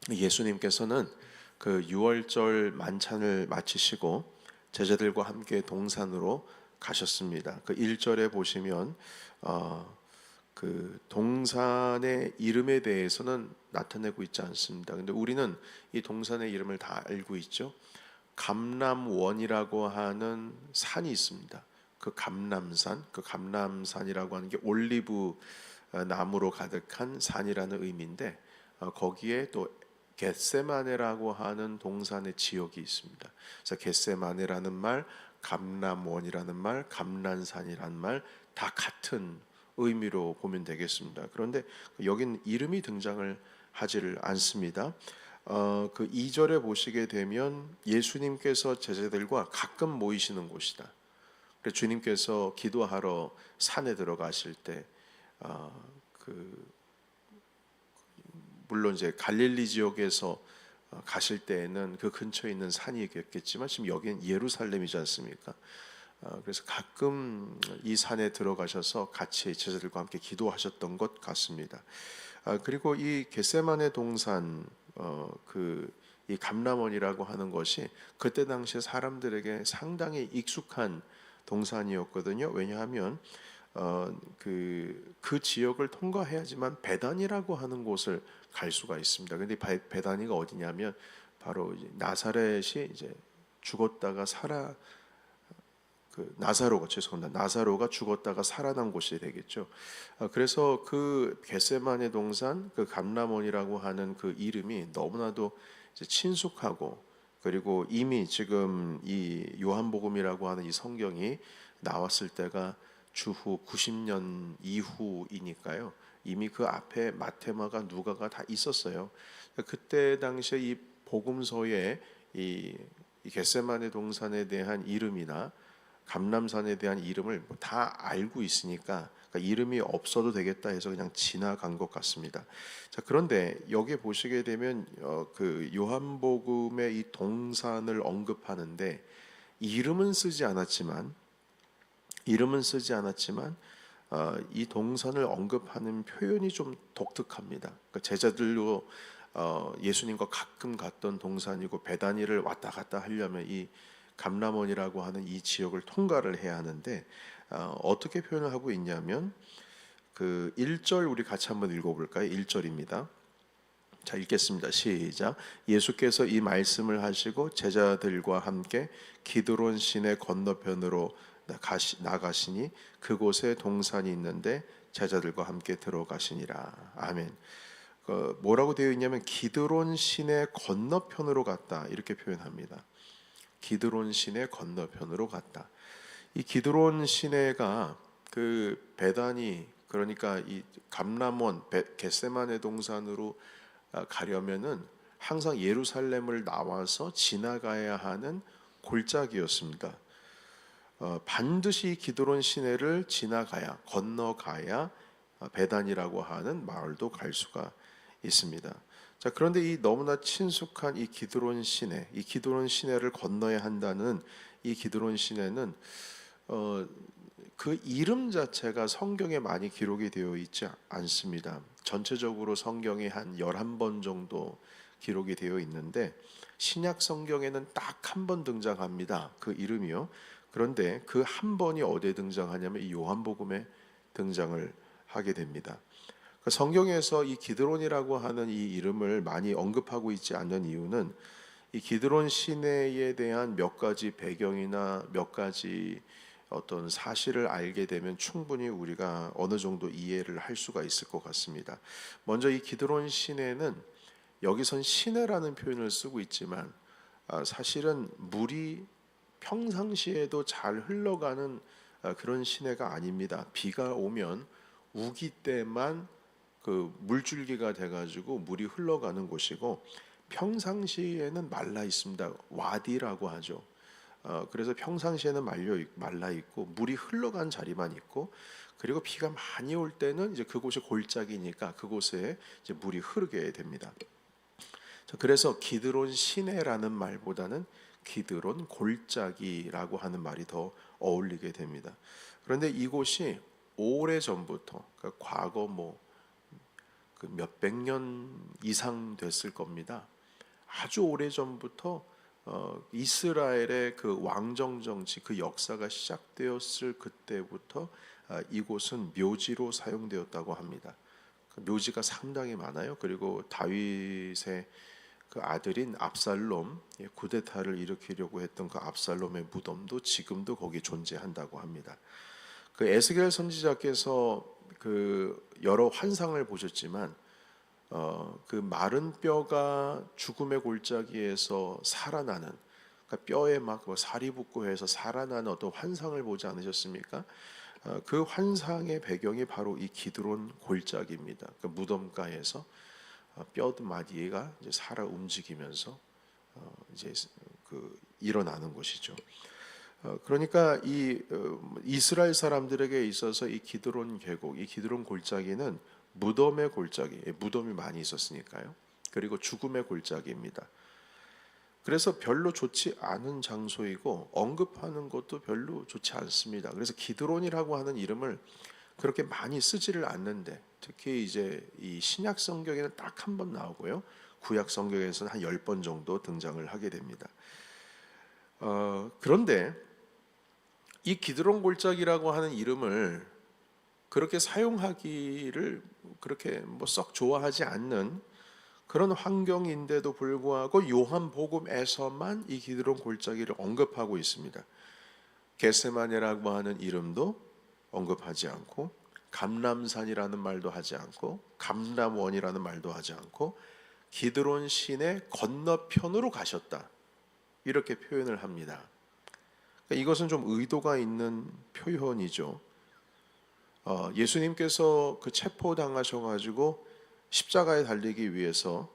예수님께서는 그 유월절 만찬을 마치시고 제자들과 함께 동산으로 가셨습니다. 그 1절에 보시면 그 동산의 이름에 대해서는 나타내고 있지 않습니다. 근데 우리는 이 동산의 이름을 다 알고 있죠. 감람원이라고 하는 산이 있습니다. 그 감람산, 그 감람산이라고 하는 게 올리브 나무로 가득한 산이라는 의미인데, 거기에 또 겟세마네라고 하는 동산의 지역이 있습니다. 그래서 겟세마네라는 말, 감람원이라는 말, 감람산이라는 말 다 같은 의미로 보면 되겠습니다. 그런데 여긴 이름이 등장을 하지를 않습니다. 그 2절에 보시게 되면 예수님께서 제자들과 가끔 모이시는 곳이다. 그래서 주님께서 기도하러 산에 들어가실 때, 그 물론 이제 갈릴리 지역에서 가실 때에는 그 근처에 있는 산이겠지만 지금 여기는 예루살렘이지 않습니까? 그래서 가끔 이 산에 들어가셔서 같이 제자들과 함께 기도하셨던 것 같습니다. 그리고 이 겟세마네 동산, 이 감람원이라고 하는 것이 그때 당시에 사람들에게 상당히 익숙한 동산이었거든요. 왜냐하면 그 지역을 통과해야지만 베단이라고 하는 곳을 갈 수가 있습니다. 근데 베단이가 어디냐면 바로 이제 나사렛이 이제 죽었다가 살아 그 나사로가 죄송합니다. 나사로가 죽었다가 살아난 곳이 되겠죠. 그래서 그 겟세마네 동산 그 감람원이라고 하는 그 이름이 너무나도 이제 친숙하고, 그리고 이미 지금 이 요한복음이라고 하는 이 성경이 나왔을 때가 주후 90년 이후이니까요. 이미 그 앞에 마테마가 누가가 다 있었어요. 그때 당시에 이 복음서에 이 겟세마네 동산에 대한 이름이나 감람산에 대한 이름을 다 알고 있으니까, 그러니까 이름이 없어도 되겠다 해서 그냥 지나간 것 같습니다. 자, 그런데 여기 보시게 되면 그 요한복음의 이 동산을 언급하는데 이름은 쓰지 않았지만 이 동산을 언급하는 표현이 좀 독특합니다. 그러니까 제자들로 예수님과 가끔 갔던 동산이고 베다니를 왔다 갔다 하려면 이 감람원이라고 하는 이 지역을 통과를 해야 하는데, 어떻게 표현을 하고 있냐면 그 1절 우리 같이 한번 읽어볼까요? 1절입니다. 자, 읽겠습니다. 시작. 예수께서 이 말씀을 하시고 제자들과 함께 기드론 시내 건너편으로 나가시니 그곳에 동산이 있는데 제자들과 함께 들어가시니라. 아멘. 뭐라고 되어 있냐면 기드론 시내 건너편으로 갔다 이렇게 표현합니다. 기드론 시내 건너편으로 갔다. 이 기드론 시내가 그 베다니, 그러니까 이 감람원 겟세마네 동산으로 가려면은 항상 예루살렘을 나와서 지나가야 하는 골짜기였습니다. 반드시 기드론 시내를 건너가야 베단이라고 하는 마을도 갈 수가 있습니다. 자, 그런데 이 너무나 친숙한 이 기드론 시내를 건너야 한다는 이 기드론 시내는 그 이름 자체가 성경에 많이 기록이 되어 있지 않습니다. 전체적으로 성경에 한 11번 정도 기록이 되어 있는데 신약 성경에는 딱 한 번 등장합니다. 그 이름이요. 그런데 그 한 번이 어디에 등장하냐면 이 요한복음에 등장을 하게 됩니다. 성경에서 이 기드론이라고 하는 이 이름을 많이 언급하고 있지 않는 이유는 이 기드론 시내에 대한 몇 가지 배경이나 몇 가지 어떤 사실을 알게 되면 충분히 우리가 어느 정도 이해를 할 수가 있을 것 같습니다. 먼저 이 기드론 시내는 여기선 시내라는 표현을 쓰고 있지만 사실은 물이 평상시에도 잘 흘러가는 그런 시내가 아닙니다. 비가 오면 우기 때만 그 물줄기가 돼가지고 물이 흘러가는 곳이고 평상시에는 말라 있습니다. 와디라고 하죠. 그래서 평상시에는 말라 있고 물이 흘러간 자리만 있고, 그리고 비가 많이 올 때는 이제 그곳이 골짜기니까 그곳에 이제 물이 흐르게 됩니다. 그래서 기드론 시내라는 말보다는 기드론 골짜기라고 하는 말이 더 어울리게 됩니다. 그런데 이곳이 오래전부터, 그러니까 과거 그 몇백 년 이상 됐을 겁니다. 아주 오래 전부터 이스라엘의 그 왕정 정치, 그 역사가 시작되었을 그때부터 이곳은 묘지로 사용되었다고 합니다. 그 묘지가 상당히 많아요. 그리고 다윗의 그 아들인 압살롬, 쿠데타를 일으키려고 했던 그 압살롬의 무덤도 지금도 거기 존재한다고 합니다. 그 에스겔 선지자께서 그 여러 환상을 보셨지만 그 마른 뼈가 죽음의 골짜기에서 살아나는, 그러니까 뼈에 막 살이 붙고 해서 살아나는 어떤 환상을 보지 않으셨습니까? 그 환상의 배경이 바로 이 기드론 골짜기입니다. 그 무덤가에서 뼈 마디가 이제 살아 움직이면서 이제 그 일어나는 것이죠. 그러니까 이 이스라엘 사람들에게 있어서 이 기드론 계곡, 이 기드론 골짜기는 무덤의 골짜기, 무덤이 많이 있었으니까요. 그리고 죽음의 골짜기입니다. 그래서 별로 좋지 않은 장소이고 언급하는 것도 별로 좋지 않습니다. 그래서 기드론이라고 하는 이름을 그렇게 많이 쓰지를 않는데, 특히 이제 이 신약 성경에는 딱 한 번 나오고요. 구약 성경에서는 한 10번 정도 등장을 하게 됩니다. 그런데 이 기드론 골짜기라고 하는 이름을 그렇게 사용하기를 그렇게 썩 좋아하지 않는 그런 환경인데도 불구하고 요한복음에서만 이 기드론 골짜기를 언급하고 있습니다. 겟세마네라고 하는 이름도 언급하지 않고, 감람산이라는 말도 하지 않고, 감람원이라는 말도 하지 않고, 기드론 시내 건너편으로 가셨다, 이렇게 표현을 합니다. 그러니까 이것은 좀 의도가 있는 표현이죠. 예수님께서 그 체포당하셔가지고 십자가에 달리기 위해서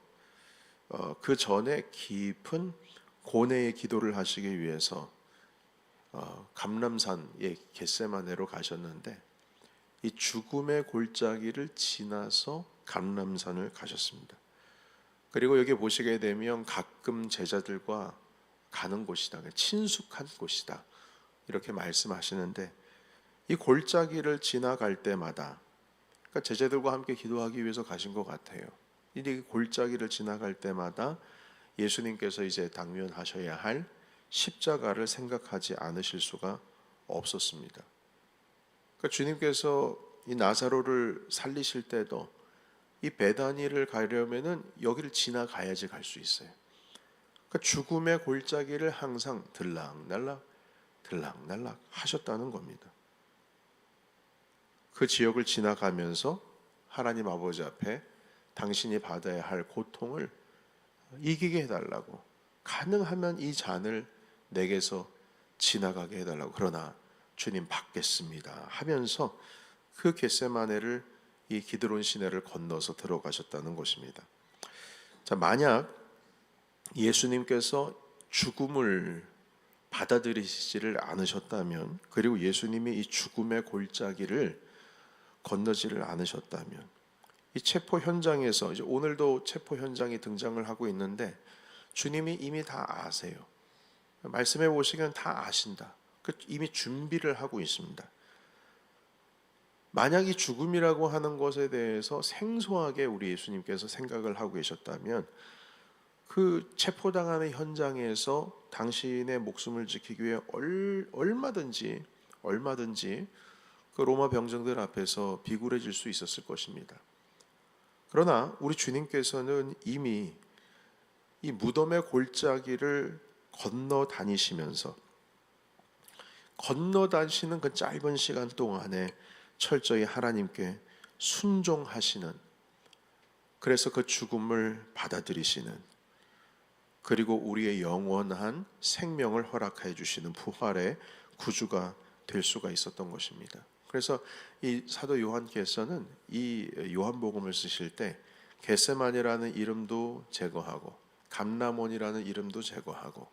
그 전에 깊은 고뇌의 기도를 하시기 위해서 감람산의 겟세마네로 가셨는데, 이 죽음의 골짜기를 지나서 감람산을 가셨습니다. 그리고 여기 보시게 되면 가끔 제자들과 가는 곳이다, 친숙한 곳이다, 이렇게 말씀하시는데, 이 골짜기를 지나갈 때마다, 그러니까 제자들과 함께 기도하기 위해서 가신 것 같아요. 이 골짜기를 지나갈 때마다 예수님께서 이제 당면하셔야 할 십자가를 생각하지 않으실 수가 없었습니다. 그러니까 주님께서 이 나사로를 살리실 때도 이 베다니를 가려면은 여기를 지나가야지 갈 수 있어요. 그러니까 죽음의 골짜기를 항상 들락날락 하셨다는 겁니다. 그 지역을 지나가면서 하나님 아버지 앞에 당신이 받아야 할 고통을 이기게 해달라고, 가능하면 이 잔을 내게서 지나가게 해달라고, 그러나 주님 받겠습니다 하면서 그 겟세마네를, 이 기드론 시내를 건너서 들어가셨다는 것입니다. 자, 만약 예수님께서 죽음을 받아들이시지를 않으셨다면, 그리고 예수님이 이 죽음의 골짜기를 건너지를 않으셨다면, 이 체포 현장에서, 이제 오늘도 체포 현장이 등장을 하고 있는데, 주님이 이미 다 아세요. 말씀해 보시면 다 아신다. 이미 준비를 하고 있습니다. 만약 이 죽음이라고 하는 것에 대해서 생소하게 우리 예수님께서 생각을 하고 계셨다면, 그 체포당하는 현장에서 당신의 목숨을 지키기 위해 얼마든지 그 로마 병정들 앞에서 비굴해질 수 있었을 것입니다. 그러나 우리 주님께서는 이미 이 무덤의 골짜기를 건너 다니시면서, 건너 다니시는 그 짧은 시간 동안에 철저히 하나님께 순종하시는, 그래서 그 죽음을 받아들이시는, 그리고 우리의 영원한 생명을 허락해 주시는 부활의 구주가 될 수가 있었던 것입니다. 그래서 이 사도 요한께서는 이 요한복음을 쓰실 때 겟세마네라는 이름도 제거하고 감람원이라는 이름도 제거하고,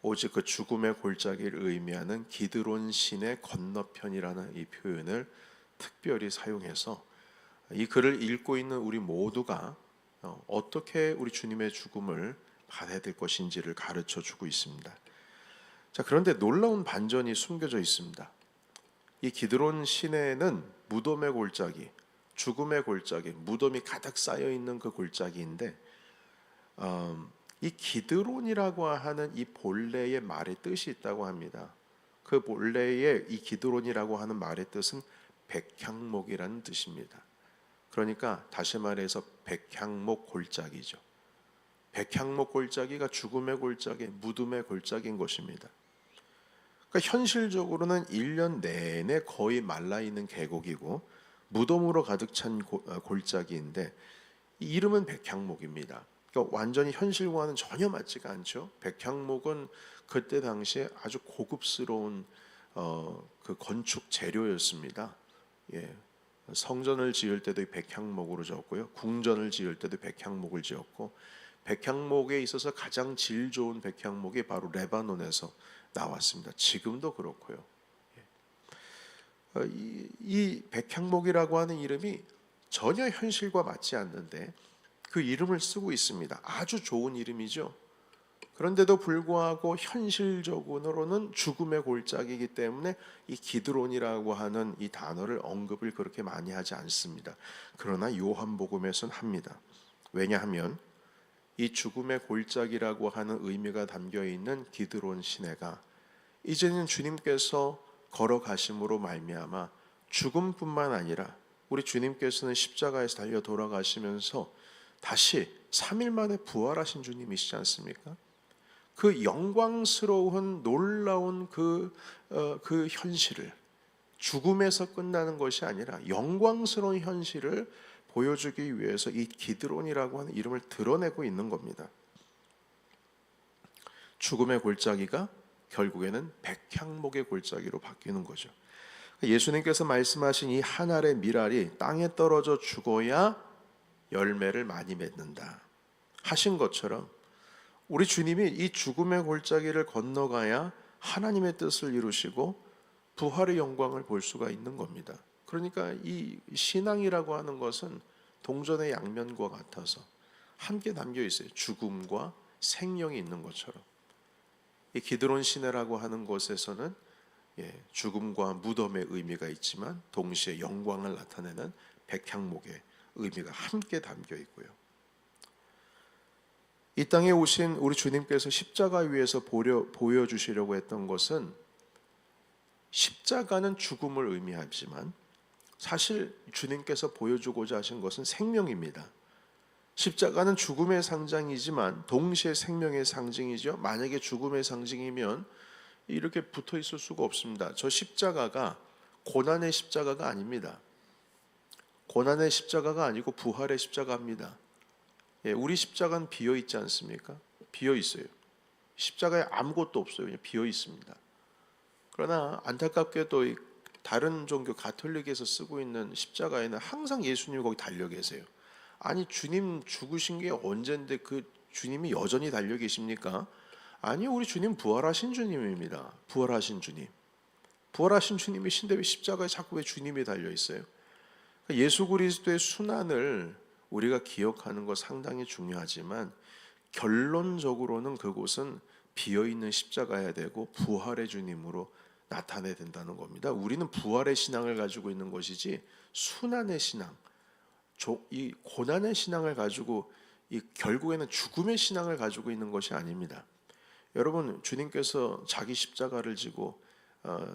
오직 그 죽음의 골짜기를 의미하는 기드론 시내 건너편이라는 이 표현을 특별히 사용해서 이 글을 읽고 있는 우리 모두가 어떻게 우리 주님의 죽음을 받아야 될 것인지를 가르쳐 주고 있습니다. 자, 그런데 놀라운 반전이 숨겨져 있습니다. 이 기드론 시내는 무덤의 골짜기, 죽음의 골짜기, 무덤이 가득 쌓여 있는 그 골짜기인데 이 기드론이라고 하는 이 본래의 말의 뜻이 있다고 합니다. 그 본래의 이 기드론이라고 하는 말의 뜻은 백향목이라는 뜻입니다. 그러니까 다시 말해서 백향목 골짜기죠. 백향목 골짜기가 죽음의 골짜기, 무덤의 골짜기인 것입니다. 그러니까 현실적으로는 1년 내내 거의 말라있는 계곡이고 무덤으로 가득 찬 골짜기인데 이 이름은 백향목입니다. 그러니까 완전히 현실과는 전혀 맞지가 않죠. 백향목은 그때 당시에 아주 고급스러운 그 건축 재료였습니다. 예, 성전을 지을 때도 백향목으로 지었고요, 궁전을 지을 때도 백향목을 지었고, 백향목에 있어서 가장 질 좋은 백향목이 바로 레바논에서 나왔습니다. 지금도 그렇고요. 이 백향목이라고 하는 이름이 전혀 현실과 맞지 않는데 그 이름을 쓰고 있습니다. 아주 좋은 이름이죠. 그런데도 불구하고 현실적으로는 죽음의 골짜기이기 때문에 이 기드론이라고 하는 이 단어를 언급을 그렇게 많이 하지 않습니다. 그러나 요한복음에서는 합니다. 왜냐하면 이 죽음의 골짜기라고 하는 의미가 담겨 있는 기드론 시내가 이제는 주님께서 걸어가심으로 말미암아 죽음뿐만 아니라 우리 주님께서는 십자가에서 달려 돌아가시면서 다시 3일 만에 부활하신 주님이시지 않습니까? 그 영광스러운 놀라운 그 현실을, 죽음에서 끝나는 것이 아니라 영광스러운 현실을 보여주기 위해서 이 기드론이라고 하는 이름을 드러내고 있는 겁니다. 죽음의 골짜기가 결국에는 백향목의 골짜기로 바뀌는 거죠. 예수님께서 말씀하신 이 한 알의 밀알이 땅에 떨어져 죽어야 열매를 많이 맺는다 하신 것처럼 우리 주님이 이 죽음의 골짜기를 건너가야 하나님의 뜻을 이루시고 부활의 영광을 볼 수가 있는 겁니다. 그러니까 이 신앙이라고 하는 것은 동전의 양면과 같아서 함께 담겨 있어요. 죽음과 생명이 있는 것처럼. 이 기드론 시내라고 하는 곳에서는 죽음과 무덤의 의미가 있지만 동시에 영광을 나타내는 백향목의 의미가 함께 담겨 있고요. 이 땅에 오신 우리 주님께서 십자가 위에서 보여주시려고 했던 것은 십자가는 죽음을 의미하지만 사실 주님께서 보여주고자 하신 것은 생명입니다. 십자가는 죽음의 상징이지만 동시에 생명의 상징이죠. 만약에 죽음의 상징이면 이렇게 붙어 있을 수가 없습니다. 저 십자가가 고난의 십자가가 아닙니다. 고난의 십자가가 아니고 부활의 십자가입니다. 우리 십자가는 비어 있지 않습니까? 비어 있어요. 십자가에 아무것도 없어요. 그냥 비어 있습니다. 그러나 안타깝게도 다른 종교 가톨릭에서 쓰고 있는 십자가에는 항상 예수님이 거기 달려 계세요. 아니 주님 죽으신 게 언젠데 그 주님이 여전히 달려 계십니까? 아니 우리 주님 부활하신 주님입니다. 부활하신 주님. 부활하신 주님이신데 왜 십자가에 자꾸 왜 주님이 달려 있어요? 예수 그리스도의 순환을 우리가 기억하는 것 상당히 중요하지만 결론적으로는 그곳은 비어있는 십자가야 되고 부활의 주님으로 나타내야 된다는 겁니다. 우리는 부활의 신앙을 가지고 있는 것이지 순환의 신앙, 이 고난의 신앙을 가지고 결국에는 죽음의 신앙을 가지고 있는 것이 아닙니다. 여러분 주님께서 자기 십자가를 지고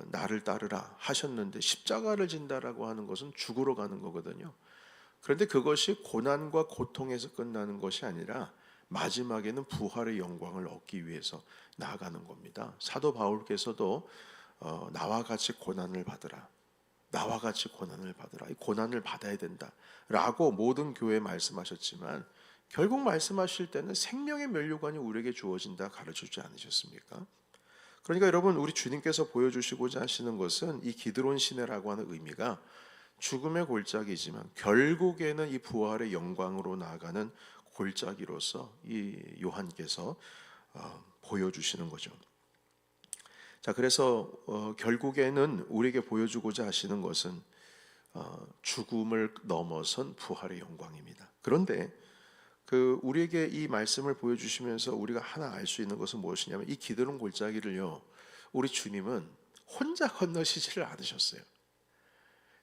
나를 따르라 하셨는데 십자가를 진다라고 하는 것은 죽으러 가는 거거든요. 그런데 그것이 고난과 고통에서 끝나는 것이 아니라 마지막에는 부활의 영광을 얻기 위해서 나아가는 겁니다. 사도 바울께서도 나와 같이 고난을 받으라. 나와 같이 고난을 받으라. 이 고난을 받아야 된다라고 모든 교회에 말씀하셨지만 결국 말씀하실 때는 생명의 면류관이 우리에게 주어진다 가르쳐주지 않으셨습니까? 그러니까 여러분 우리 주님께서 보여주시고자 하시는 것은 이 기드론 시내라고 하는 의미가 죽음의 골짜기지만 결국에는 이 부활의 영광으로 나아가는 골짜기로서 이 요한께서 보여주시는 거죠. 자, 그래서 결국에는 우리에게 보여주고자 하시는 것은 죽음을 넘어선 부활의 영광입니다. 그런데 우리에게 이 말씀을 보여주시면서 우리가 하나 알 수 있는 것은 무엇이냐면 이 기드론 골짜기를요 우리 주님은 혼자 건너시지를 않으셨어요.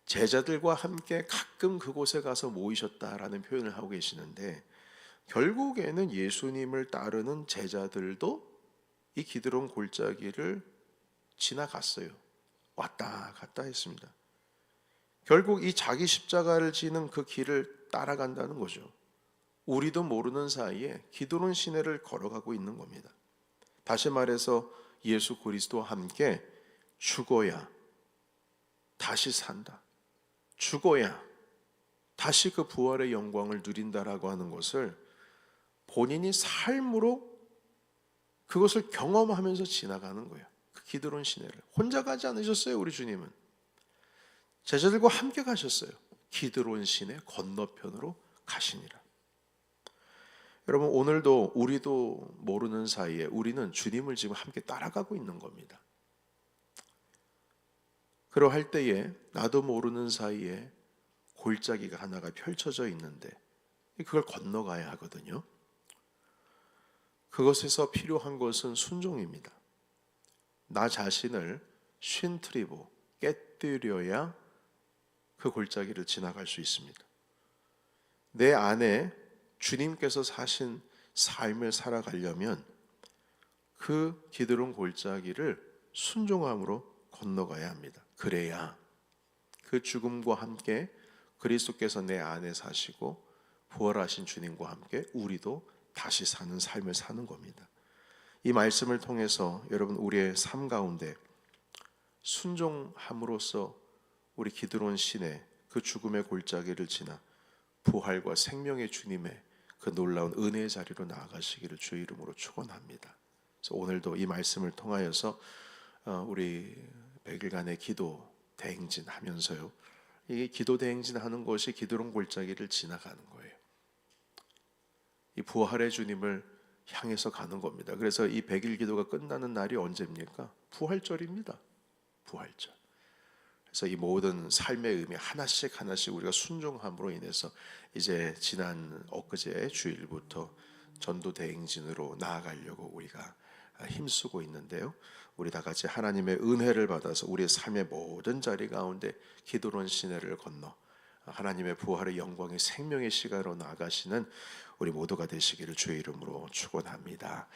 제자들과 함께 가끔 그곳에 가서 모이셨다라는 표현을 하고 계시는데, 결국에는 예수님을 따르는 제자들도 이 기드론 골짜기를 지나갔어요. 왔다 갔다 했습니다. 결국 이 자기 십자가를 지는 그 길을 따라간다는 거죠. 우리도 모르는 사이에 기드론 시내를 걸어가고 있는 겁니다. 다시 말해서 예수 그리스도와 함께 죽어야 다시 산다. 죽어야 다시 그 부활의 영광을 누린다라고 하는 것을 본인이 삶으로 그것을 경험하면서 지나가는 거예요. 그 기드론 시내를 혼자 가지 않으셨어요. 우리 주님은 제자들과 함께 가셨어요. 기드론 시내 건너편으로 가시니라. 여러분, 오늘도 우리도 모르는 사이에 우리는 주님을 지금 함께 따라가고 있는 겁니다. 그러할 때에 나도 모르는 사이에 골짜기가 하나가 펼쳐져 있는데 그걸 건너가야 하거든요. 그것에서 필요한 것은 순종입니다. 나 자신을 쉰트리고 깨뜨려야 그 골짜기를 지나갈 수 있습니다. 내 안에 주님께서 사신 삶을 살아가려면 그 기드론 골짜기를 순종함으로 건너가야 합니다. 그래야 그 죽음과 함께 그리스도께서 내 안에 사시고 부활하신 주님과 함께 우리도 다시 사는 삶을 사는 겁니다. 이 말씀을 통해서 여러분, 우리의 삶 가운데 순종함으로써 우리 기드론 시내 그 죽음의 골짜기를 지나 부활과 생명의 주님의 그 놀라운 은혜의 자리로 나아가시기를 주의 이름으로 축원합니다. 그래서 오늘도 이 말씀을 통하여서 우리 100일간의 기도 대행진하면서요, 이 기도 대행진하는 것이 기드론 골짜기를 지나가는 거예요. 이 부활의 주님을 향해서 가는 겁니다. 그래서 이 100일 기도가 끝나는 날이 언제입니까? 부활절입니다. 부활절. 그래서 이 모든 삶의 의미 하나씩 하나씩 우리가 순종함으로 인해서 이제 지난 엊그제 주일부터 전도 대행진으로 나아가려고 우리가 힘쓰고 있는데요. 우리 다 같이 하나님의 은혜를 받아서 우리의 삶의 모든 자리 가운데 기드론 시내를 건너 하나님의 부활의 영광의 생명의 시간으로 나아가시는 우리 모두가 되시기를 주의 이름으로 축원합니다.